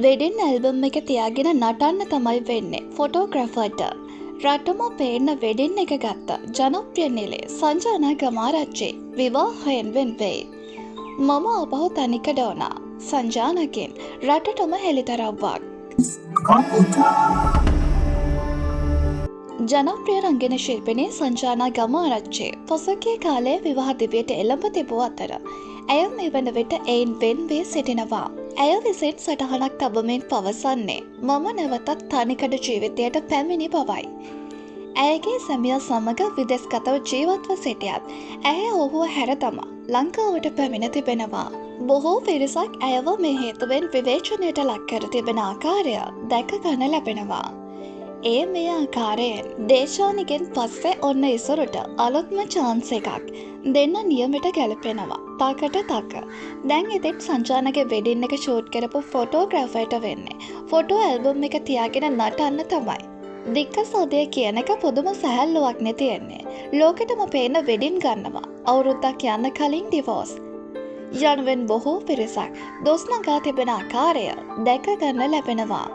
Wedding album එක තියාගෙන නටන්න තමයි වෙන්නේ ෆොටෝග්‍රැෆර්ට. රටම පේන්න වෙඩින් එක ගත්ත ජනප්‍රිය නිලේ සංජානා ගමාරච්චි විවාහයෙන් වෙන් වෙයි. මම අපහු තනිකඩ වුණා සංජානකින් රටටම හෙළිතරව්වක්. ජනප්‍රිය රංගන ශිල්පිනී සංජානා ගමාරච්චි පසුගිය කාලයේ විවාහ දිවියට එළඹ තිබූ අතර ඇය මේ වන විට එයින් වෙන් වී සිටිනවා. ඇය විසින් සටහනක් තබමින් පවසන්නේ මම නැවතත් තනිකඩ ජීවිතයට පැමිණි බවයි. ඇයගේ සැමියා සමග විදෙස්ගතව ජීවත්ව සිටියත් ඇය ඔහුව හැර දමා ලංකාවට පැමිණ තිබෙනවා. බොහෝ පිරිසක් ඇයව මේ හේතුවෙන් විවේචනයට ලක් කර තිබෙන ආකාරය දැක ගන්න ලැබෙනවා. ඒ මේ ආකාරයෙන් දේශානිගෙන් පස්සේ ඔන්න ඉසුරුට අලුත්ම chance එකක් දෙන්න නියමෙට ගැලපෙනවා. තාකට තක. දැන් ඉතින් සංජානගේ වෙඩින් එක ෂූට් කරපු ෆොටෝග්‍රැෆර්ට වෙන්නේ ෆොටෝ ඇල්බම් එක තියාගෙන නටන්න තමයි. දික්කසෝදය කියන එක පුදුම සැහැල්ලුවක් නේ තියෙන්නේ. ලෝකෙටම පේන වෙඩින් ගන්නවා. අවුරුද්දක් යන්න කලින් ඩිවෝස්. යනුවෙන් බොහෝ පිරිසක් දොස් නගා තිබෙන ආකාරය දැක ගන්න ලැබෙනවා.